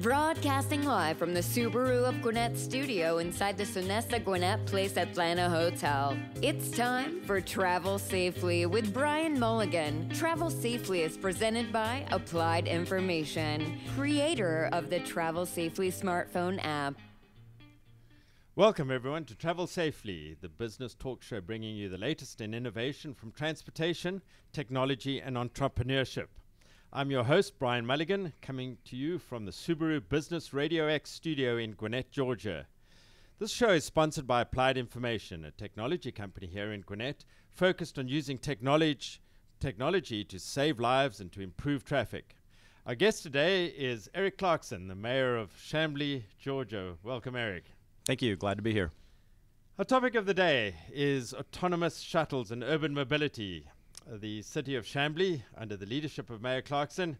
Broadcasting live from the Subaru of Gwinnett studio inside the Sonesta Gwinnett Place Atlanta Hotel. It's time for Travel Safely with Bryan Mulligan. Travel Safely is presented by Applied Information, creator of the Travel Safely smartphone app. Welcome everyone to Travel Safely, the business talk show bringing you the latest in innovation from transportation, technology and entrepreneurship. I'm your host, Bryan Mulligan, coming to you from the Subaru Business RadioX studio in Gwinnett, Georgia. This show is sponsored by Applied Information, a technology company here in Gwinnett, focused on using technology to save lives and to improve traffic. Our guest today is Eric Clarkson, the Mayor of Chamblee, Georgia. Welcome, Eric. Thank you. Glad to be here. Our topic of the day is autonomous shuttles and urban mobility. The City of Chamblee, under the leadership of Mayor Clarkson,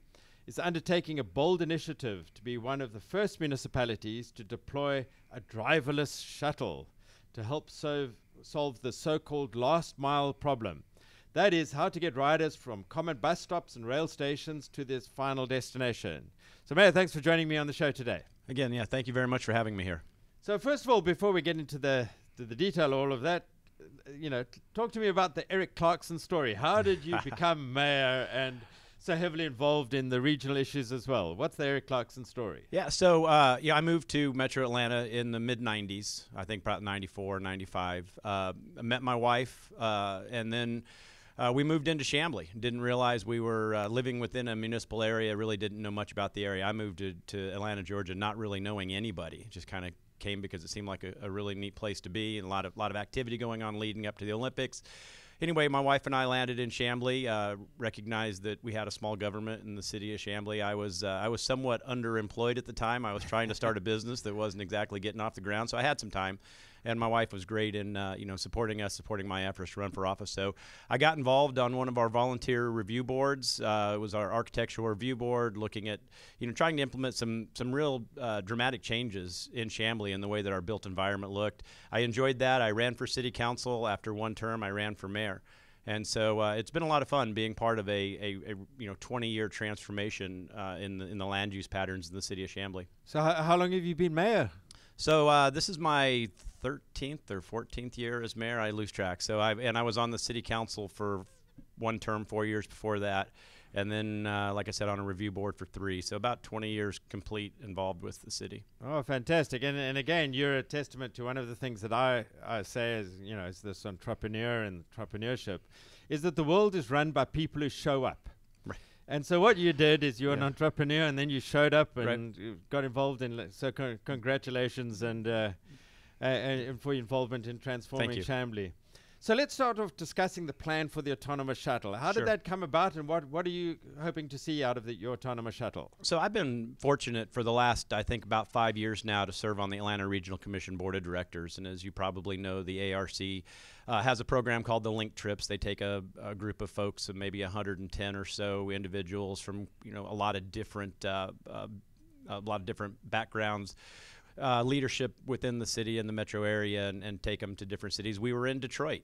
is undertaking a bold initiative to be one of the first municipalities to deploy a driverless shuttle to help solve the so-called last mile problem. That is, how to get riders from common bus stops and rail stations to this final destination. So, Mayor, thanks for joining me on the show today. Again, thank you very much for having me here. So, first of all, before we get into the detail of all of that, talk to me about the Eric Clarkson story. How did you become mayor and so heavily involved in the regional issues as well? What's the Eric Clarkson story? So I moved to Metro Atlanta in the mid-90s, I think probably 94, 95. I met my wife, and then we moved into Chamblee. Didn't realize we were living within a municipal area, really didn't know much about the area. I moved to Atlanta, Georgia, not really knowing anybody, just kind of came because it seemed like a really neat place to be, and a lot of activity going on leading up to the Olympics. Anyway, my wife and I landed in Chamblee, recognized that we had a small government in the city of Chamblee. I was somewhat underemployed at the time. I was trying to start a business that wasn't exactly getting off the ground, so I had some time. And my wife was great in supporting my efforts to run for office. So I got involved on one of our volunteer review boards. It was our architectural review board, looking at trying to implement some real dramatic changes in Chamblee in the way that our built environment looked. I enjoyed that. I ran for city council. After one term, I ran for mayor. And so it's been a lot of fun being part of a 20-year transformation in the land use patterns in the city of Chamblee. So how long have you been mayor? So this is my 13th or 14th year as mayor. I lose track. So I was on the city council for one term, 4 years before that, and then like I said, on a review board for 3. So about 20 years complete involved with the city. Oh, fantastic! And again, you're a testament to one of the things that I say as this entrepreneur and entrepreneurship, is that the world is run by people who show up. Right. And so what you did is you're an entrepreneur, and then you showed up and right. got involved in. So congratulations and for your involvement in transforming Chamblee. So let's start off discussing the plan for the autonomous shuttle. How did that come about, and what are you hoping to see out of your autonomous shuttle? So I've been fortunate for the last, I think, about 5 years now to serve on the Atlanta Regional Commission Board of Directors. And as you probably know, the ARC has a program called the Link Trips. They take a group of folks, of maybe 110 or so individuals from a lot of different backgrounds, leadership within the city and the metro area, and take them to different cities. We were in Detroit,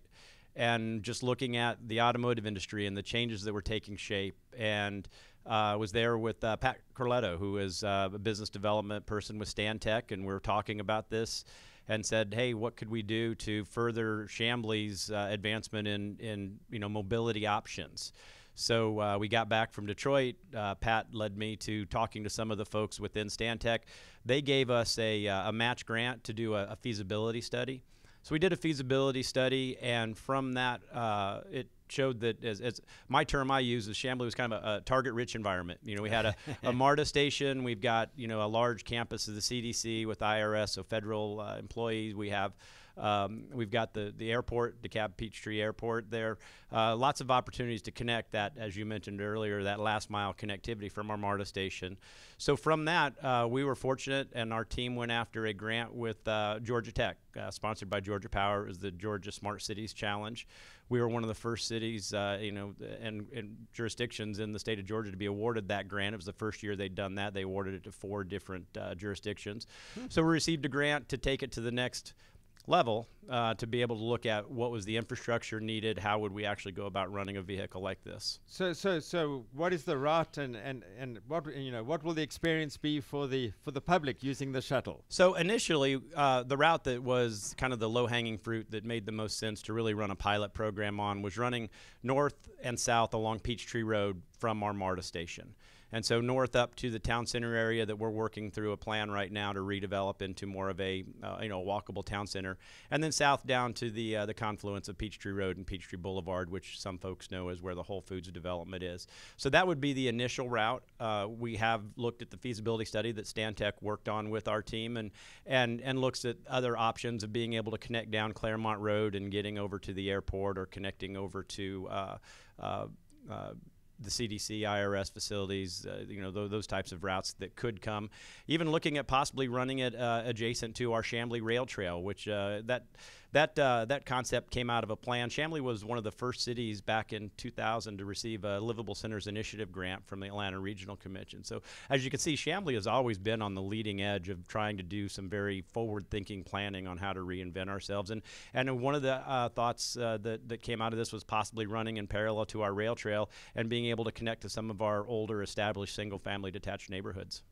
and just looking at the automotive industry and the changes that were taking shape, and was there with Pat Corletto, who is a business development person with Stantec, and we were talking about this and said, hey, what could we do to further Chamblee's advancement in mobility options? So we got back from Detroit. Pat led me to talking to some of the folks within Stantec. They gave us a match grant to do a feasibility study. So we did a feasibility study, and from that, it showed that, as my term I use, is Chamblee was kind of a target-rich environment. We had a MARTA station. We've got a large campus of the CDC with IRS, so federal employees. We've got the airport, DeKalb Peachtree Airport there. Lots of opportunities to connect that, as you mentioned earlier, that last mile connectivity from our MARTA station. So from that, we were fortunate, and our team went after a grant with Georgia Tech, sponsored by Georgia Power. It was the Georgia Smart Cities Challenge. We were one of the first cities, and jurisdictions in the state of Georgia to be awarded that grant. It was the first year they'd done that. They awarded it to 4 different jurisdictions. So we received a grant to take it to the next level to be able to look at what was the infrastructure needed, how would we actually go about running a vehicle like this. So what is the route, and what will the experience be for the public using the shuttle? So initially, the route that was kind of the low-hanging fruit that made the most sense to really run a pilot program on was running north and south along Peachtree Road from our MARTA station. And so north up to the town center area that we're working through a plan right now to redevelop into more of a walkable town center, and then south down to the confluence of Peachtree Road and Peachtree Boulevard, which some folks know is where the Whole Foods development is. So that would be the initial route. We have looked at the feasibility study that Stantec worked on with our team, and looks at other options of being able to connect down Claremont Road and getting over to the airport, or connecting over to the CDC, IRS facilities, those types of routes that could come. Even looking at possibly running it adjacent to our Chamblee Rail Trail, which that concept came out of a plan. Chamblee was one of the first cities back in 2000 to receive a Livable Centers Initiative grant from the Atlanta Regional Commission. So as you can see, Chamblee has always been on the leading edge of trying to do some very forward-thinking planning on how to reinvent ourselves. And one of the thoughts that came out of this was possibly running in parallel to our rail trail and being able to connect to some of our older established single-family detached neighborhoods.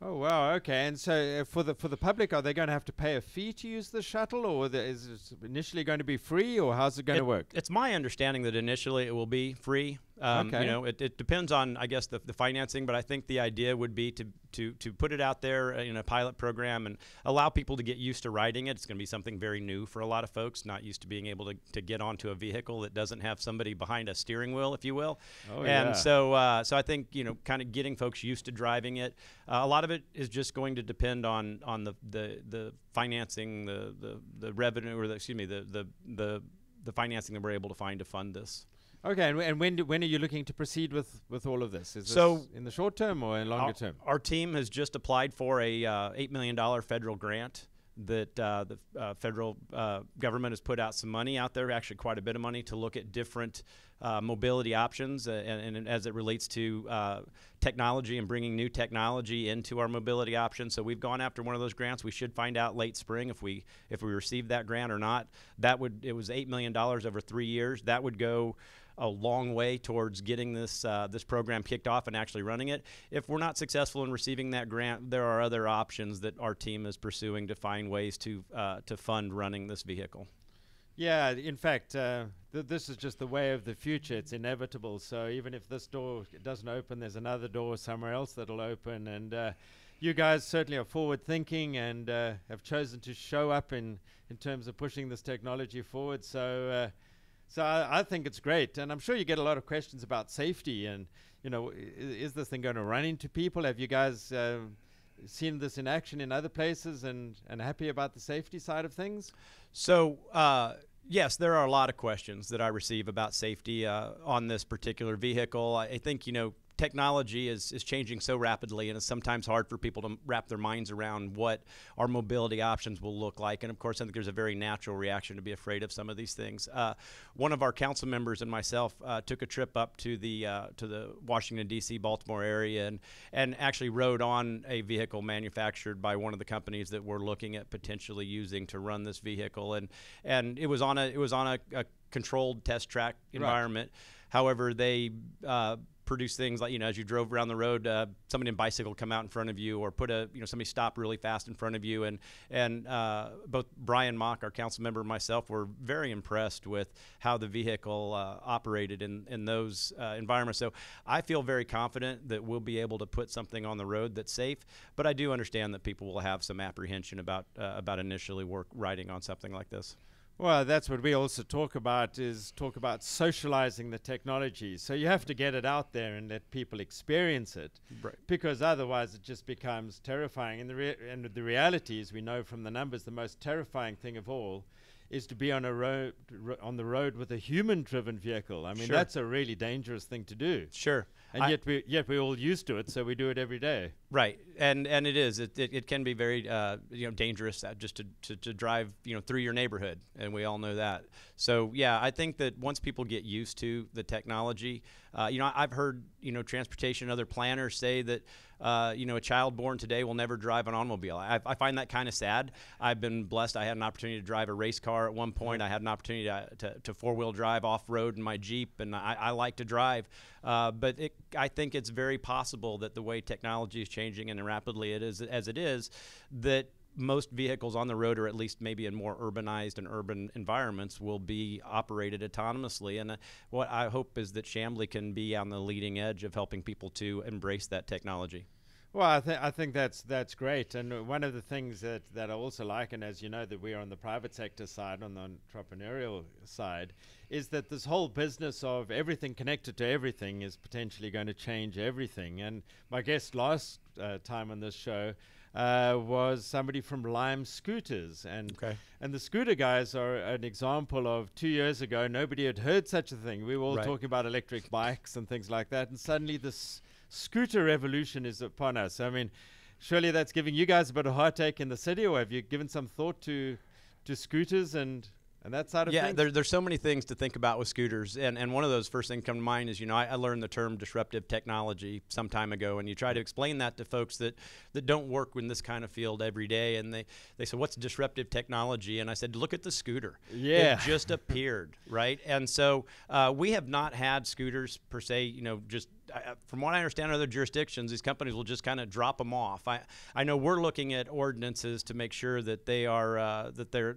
Oh, wow. Okay. And so for the public, are they going to have to pay a fee to use the shuttle, or is it initially going to be free, or how's it going to work? It's my understanding that initially it will be free. Okay. It depends on, I guess, the financing, but I think the idea would be to put it out there in a pilot program and allow people to get used to riding it. It's going to be something very new for a lot of folks, not used to being able to get onto a vehicle that doesn't have somebody behind a steering wheel, if you will. Oh, and yeah. so I think, kind of getting folks used to driving it. A lot of it is just going to depend on the financing, the revenue, or the financing that we're able to find to fund this. Okay, and when are you looking to proceed with all of this? Is this in the short term or in longer term? Our team has just applied for a $8 million federal grant that the federal government has put out some money out there, actually quite a bit of money, to look at different mobility options and as it relates to technology and bringing new technology into our mobility options. So we've gone after one of those grants. We should find out late spring if we receive that grant or not. It was $8 million over 3 years. That would go a long way towards getting this program kicked off and actually running it. If we're not successful in receiving that grant, there are other options that our team is pursuing to find ways to fund running this vehicle. Yeah, in fact, this is just the way of the future. It's inevitable. So even if this door doesn't open, there's another door somewhere else that'll open. And you guys certainly are forward thinking and have chosen to show up in terms of pushing this technology forward. So I think it's great, and I'm sure you get a lot of questions about safety and, is this thing going to run into people? Have you guys seen this in action in other places and happy about the safety side of things? So, yes, there are a lot of questions that I receive about safety on this particular vehicle. I think, technology is changing so rapidly, and it's sometimes hard for people to wrap their minds around what our mobility options will look like. And of course, I think there's a very natural reaction to be afraid of some of these things. One of our council members and myself took a trip up to the Washington, D.C., Baltimore area and actually rode on a vehicle manufactured by one of the companies that we're looking at potentially using to run this vehicle. And it was on a controlled test track environment. Right. However, they produce things like, as you drove around the road, somebody in a bicycle come out in front of you, or somebody stop really fast in front of you. And both Brian Mock, our council member, and myself were very impressed with how the vehicle operated in those environments. So I feel very confident that we'll be able to put something on the road that's safe. But I do understand that people will have some apprehension about initially riding on something like this. Well, that's what we also talk about socializing the technology. So you have to get it out there and let people experience it, right, because otherwise it just becomes terrifying. And the reality is, we know from the numbers, the most terrifying thing of all is to be on the road with a human-driven vehicle. I mean, Sure. That's a really dangerous thing to do. Sure. And yet we're all used to it, so we do it every day. Right, and it is. It can be very dangerous just to drive through your neighborhood, and we all know that. So yeah, I think that once people get used to the technology, I've heard, transportation and other planners say that, a child born today will never drive an automobile. I find that kind of sad. I've been blessed. I had an opportunity to drive a race car at one point. I had an opportunity to four-wheel drive off-road in my Jeep, and I like to drive. But I think it's very possible that the way technology is changing and rapidly as it is, that most vehicles on the road, or at least maybe in more urbanized and urban environments, will be operated autonomously. And what I hope is that Chamblee can be on the leading edge of helping people to embrace that technology. Well, I think that's great. And one of the things that I also like, and as you know, that we're on the private sector side, on the entrepreneurial side, is that this whole business of everything connected to everything is potentially going to change everything. And my guest last time on this show was somebody from Lime Scooters. And the scooter guys are an example of 2 years ago, nobody had heard such a thing. We were all talking about electric bikes and things like that. And suddenly this scooter revolution is upon us. I mean, surely that's giving you guys a bit of heartache in the city, or have you given some thought to scooters and that side of things? Yeah, there's so many things to think about with scooters, and one of those first things come to mind is, I learned the term disruptive technology some time ago, and you try to explain that to folks that don't work in this kind of field every day, and they said, what's disruptive technology? And I said, look at the scooter. Yeah. It just appeared, right? And so we have not had scooters per se, just from what I understand, other jurisdictions, these companies will just kind of drop them off. I know we're looking at ordinances to make sure that they are they're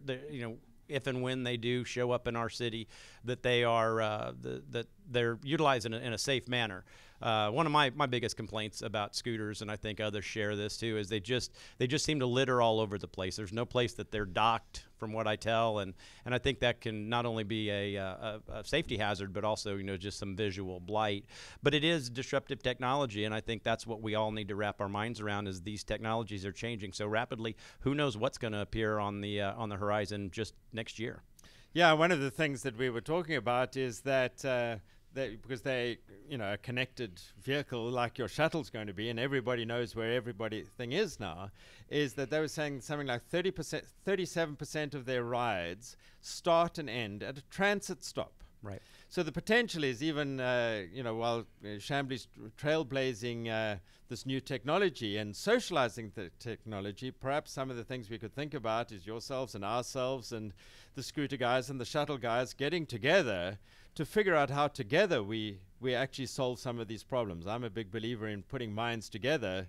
if and when they do show up in our city, that they are that they're utilized in a safe manner. One of my biggest complaints about scooters, and I think others share this too, is they just seem to litter all over the place. There's no place that they're docked, from what I tell, and I think that can not only be a safety hazard, but also just some visual blight. But it is disruptive technology, and I think that's what we all need to wrap our minds around, is these technologies are changing so rapidly. Who knows what's going to appear on the horizon just next year? Yeah, one of the things that we were talking about is that because they, a connected vehicle like your shuttle's going to be, and everybody knows where everything is now, is that they were saying something like 37% of their rides start and end at a transit stop. Right. So the potential is even, while Chamblee's trailblazing this new technology and socializing the technology, perhaps some of the things we could think about is yourselves and ourselves and the scooter guys and the shuttle guys getting together to figure out how together we actually solve some of these problems. I'm a big believer in putting minds together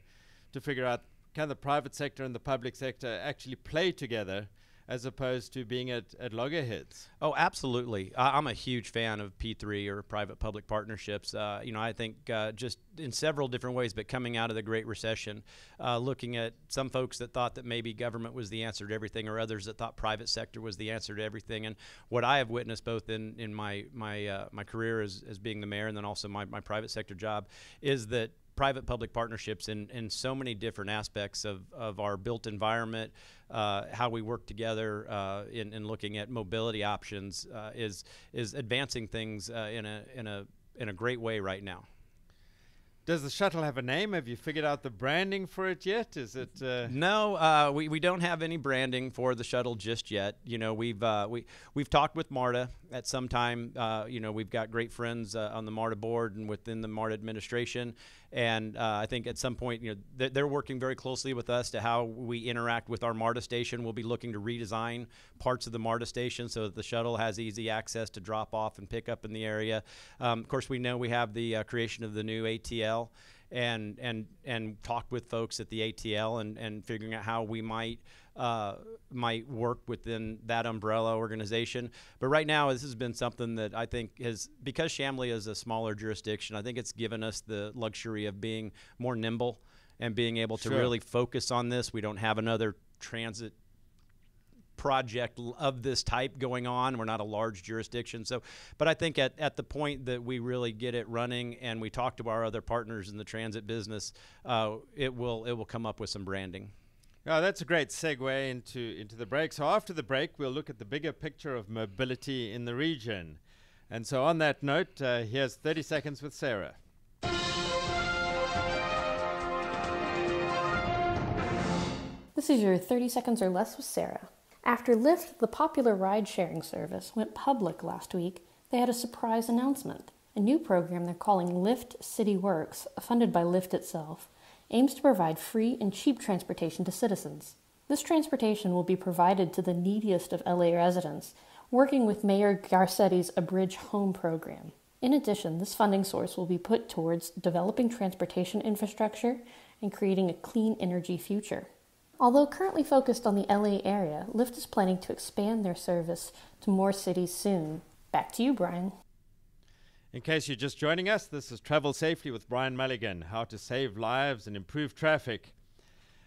to figure out, can the private sector and the public sector actually play together as opposed to being at loggerheads? Oh, absolutely. I'm a huge fan of P3, or private-public partnerships. I think just in several different ways, but coming out of the Great Recession, looking at some folks that thought that maybe government was the answer to everything, or others that thought private sector was the answer to everything. And what I have witnessed both in my career as being the mayor, and then also my private sector job, is that private-public partnerships in so many different aspects of our built environment, how we work together in looking at mobility options, is advancing things in a great way right now. Does the shuttle have a name? Have you figured out the branding for it yet? Is it? No, we don't have any branding for the shuttle just yet. We've talked with MARTA at some time. We've got great friends on the MARTA board and within the MARTA administration, and I think at some point, they're working very closely with us to how we interact with our MARTA station. We'll be looking to redesign parts of the MARTA station so that the shuttle has easy access to drop off and pick up in the area. Of course, we know we have the creation of the new ATL, and talked with folks at the ATL and figuring out how we might work within that umbrella organization. But right now, this has been something that I think because Chamblee is a smaller jurisdiction, I think it's given us the luxury of being more nimble and being able to really focus on this. We don't have another transit project of this type going on. We're not a large jurisdiction. But I think at the point that we really get it running and we talk to our other partners in the transit business, it will come up with some branding. Oh, that's a great segue into the break. So after the break, we'll look at the bigger picture of mobility in the region. And so on that note, here's 30 Seconds with Sarah. This is your 30 Seconds or Less with Sarah. After Lyft, the popular ride-sharing service, went public last week, they had a surprise announcement. A new program they're calling Lyft City Works, funded by Lyft itself, aims to provide free and cheap transportation to citizens. This transportation will be provided to the neediest of LA residents, working with Mayor Garcetti's Abridge Home program. In addition, this funding source will be put towards developing transportation infrastructure and creating a clean energy future. Although currently focused on the LA area, Lyft is planning to expand their service to more cities soon. Back to you, Brian. In case you're just joining us, this is Travel Safely with Bryan Mulligan, how to save lives and improve traffic.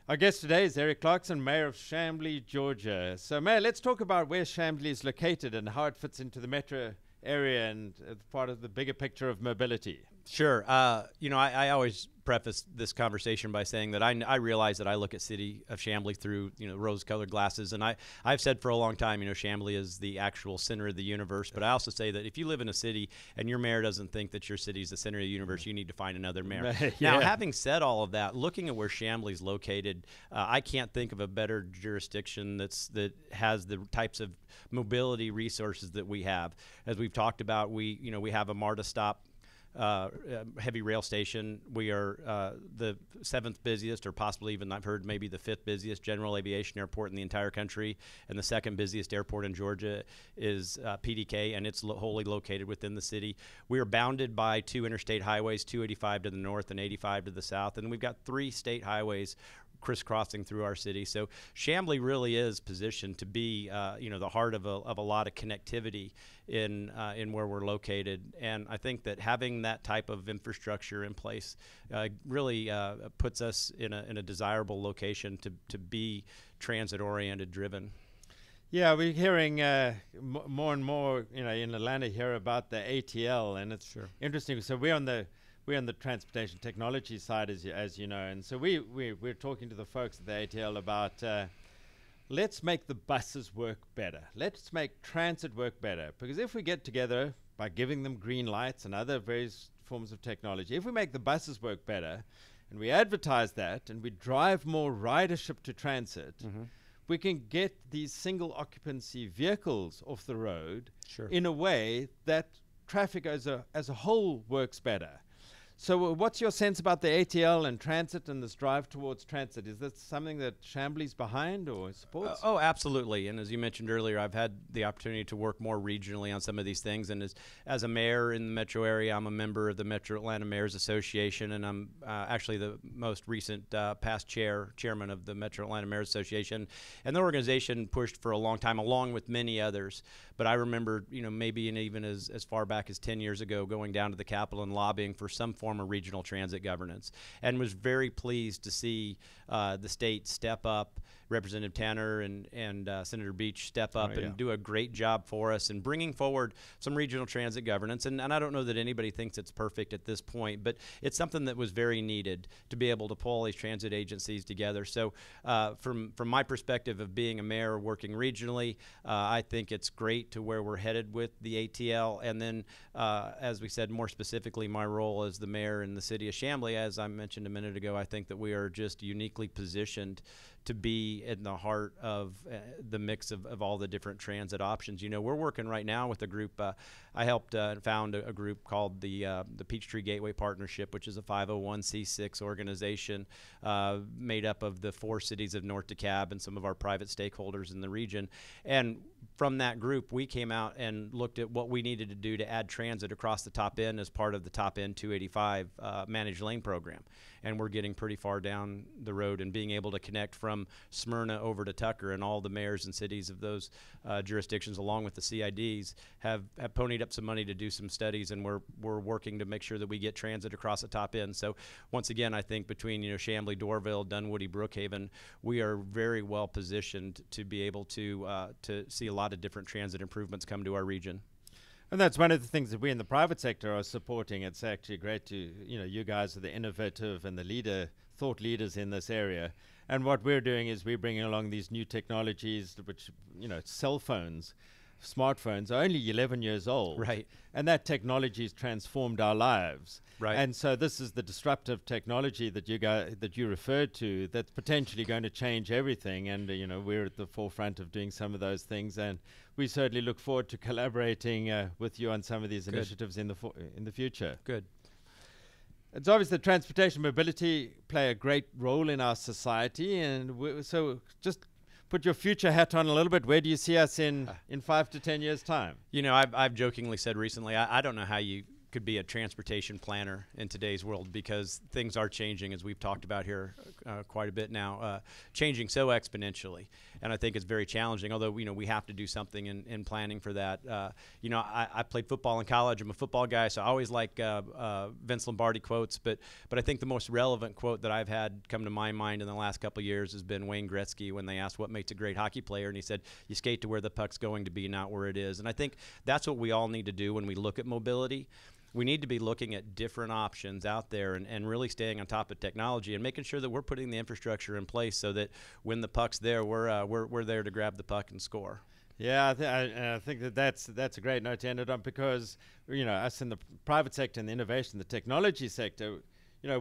Our guest today is Eric Clarkson, Mayor of Chamblee, Georgia. So, Mayor, let's talk about where Chamblee is located and how it fits into the metro area and part of the bigger picture of mobility. Sure. I always preface this conversation by saying that I realize that I look at City of Chamblee through, rose-colored glasses. And I've said for a long time, Chamblee is the actual center of the universe. But I also say that if you live in a city and your mayor doesn't think that your city is the center of the universe, you need to find another mayor. Yeah. Now, having said all of that, looking at where Chamblee is located, I can't think of a better jurisdiction that has the types of mobility resources that we have. As we've talked about, we have a MARTA stop. Heavy rail station. We are the 7th busiest, or possibly even, I've heard, maybe the 5th busiest general aviation airport in the entire country, and the 2nd busiest airport in Georgia is PDK, and it's wholly located within the city. We are bounded by 2 interstate highways, 285 to the north and 85 to the south, and we've got 3 state highways crisscrossing through our city. So Chamblee really is positioned to be, the heart of a lot of connectivity in where we're located. And I think that having that type of infrastructure in place really puts us in a desirable location to be transit-oriented driven. Yeah, we're hearing more and more, in Atlanta here about the ATL, and it's interesting. So we're on the transportation technology side, as you know, and so we're talking to the folks at the ATL about let's make the buses work better. Let's make transit work better, because if we get together by giving them green lights and other various forms of technology, if we make the buses work better and we advertise that and we drive more ridership to transit, we can get these single occupancy vehicles off the road in a way that traffic as a whole works better. So what's your sense about the ATL and transit and this drive towards transit? Is that something that Chamblee's behind or supports? Oh, absolutely. And as you mentioned earlier, I've had the opportunity to work more regionally on some of these things. And as a mayor in the metro area, I'm a member of the Metro Atlanta Mayors Association, and I'm actually the most recent past chairman of the Metro Atlanta Mayors Association. And the organization pushed for a long time, along with many others. But I remember, maybe even as far back as 10 years ago, going down to the Capitol and lobbying for some form of regional transit governance, and was very pleased to see the state step up. Representative Tanner and Senator Beach step up and do a great job for us in bringing forward some regional transit governance. And I don't know that anybody thinks it's perfect at this point, but it's something that was very needed to be able to pull all these transit agencies together. So from my perspective of being a mayor working regionally, I think it's great to where we're headed with the ATL. And then, as we said, more specifically, my role as the mayor in the city of Chamblee, as I mentioned a minute ago, I think that we are just uniquely positioned to be in the heart of the mix of all the different transit options. We're working right now with a group. I helped found a group called the Peachtree Gateway Partnership, which is a 501c6 organization made up of the 4 cities of North DeKalb and some of our private stakeholders in the region. And from that group, we came out and looked at what we needed to do to add transit across the top end as part of the top end 285 managed lane program. And we're getting pretty far down the road and being able to connect from Smyrna over to Tucker, and all the mayors and cities of those jurisdictions, along with the CIDs, have ponied up some money to do some studies, and we're working to make sure that we get transit across the top end. So once again, I think between Chamblee, Dorville, Dunwoody, Brookhaven, we are very well positioned to be able to see a lot of different transit improvements come to our region. And that's one of the things that we in the private sector are supporting. It's actually great to, you guys are the innovative and the thought leaders in this area. And what we're doing is we're bringing along these new technologies, which, cell phones. smartphones are only 11 years old. Right. And that technology has transformed our lives. Right. And so this is the disruptive technology that you referred to that's potentially going to change everything. And, we're at the forefront of doing some of those things. And we certainly look forward to collaborating with you on some of these initiatives in the future. Good. It's obvious that transportation mobility play a great role in our society. And so just put your future hat on a little bit. Where do you see us in 5 to 10 years' time? I've jokingly said recently, I don't know how you could be a transportation planner in today's world, because things are changing, as we've talked about here quite a bit now, changing so exponentially. And I think it's very challenging, although, we have to do something in planning for that. I played football in college. I'm a football guy, so I always like Vince Lombardi quotes. But I think the most relevant quote that I've had come to my mind in the last couple of years has been Wayne Gretzky, when they asked what makes a great hockey player. And he said, you skate to where the puck's going to be, not where it is. And I think that's what we all need to do when we look at mobility. We need to be looking at different options out there and really staying on top of technology and making sure that we're putting the infrastructure in place so that when the puck's there, we're there to grab the puck and score. Yeah, I think that's a great note to end it on, because us in the private sector and the innovation, the technology sector,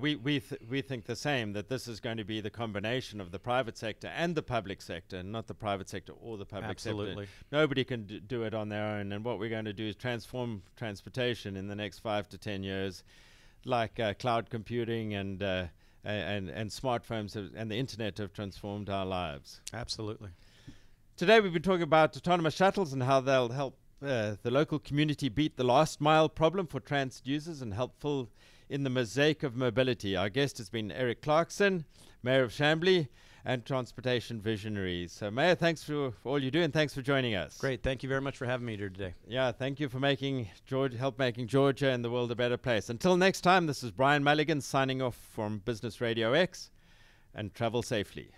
we think the same, that this is going to be the combination of the private sector and the public sector, not the private sector or the public Absolutely. sector. Nobody can do it on their own. And what we're going to do is transform transportation in the next 5 to 10 years, like cloud computing and smartphones and the internet have transformed our lives. Absolutely. Today we've been talking about autonomous shuttles and how they'll help the local community beat the last mile problem for transit users and help fill in the mosaic of mobility. Our guest has been Eric Clarkson, Mayor of Chamblee and Transportation Visionary. So, Mayor, thanks for all you do, and thanks for joining us. Great. Thank you very much for having me here today. Yeah, thank you for help making Georgia and the world a better place. Until next time, this is Bryan Mulligan signing off from Business RadioX, and travel safely.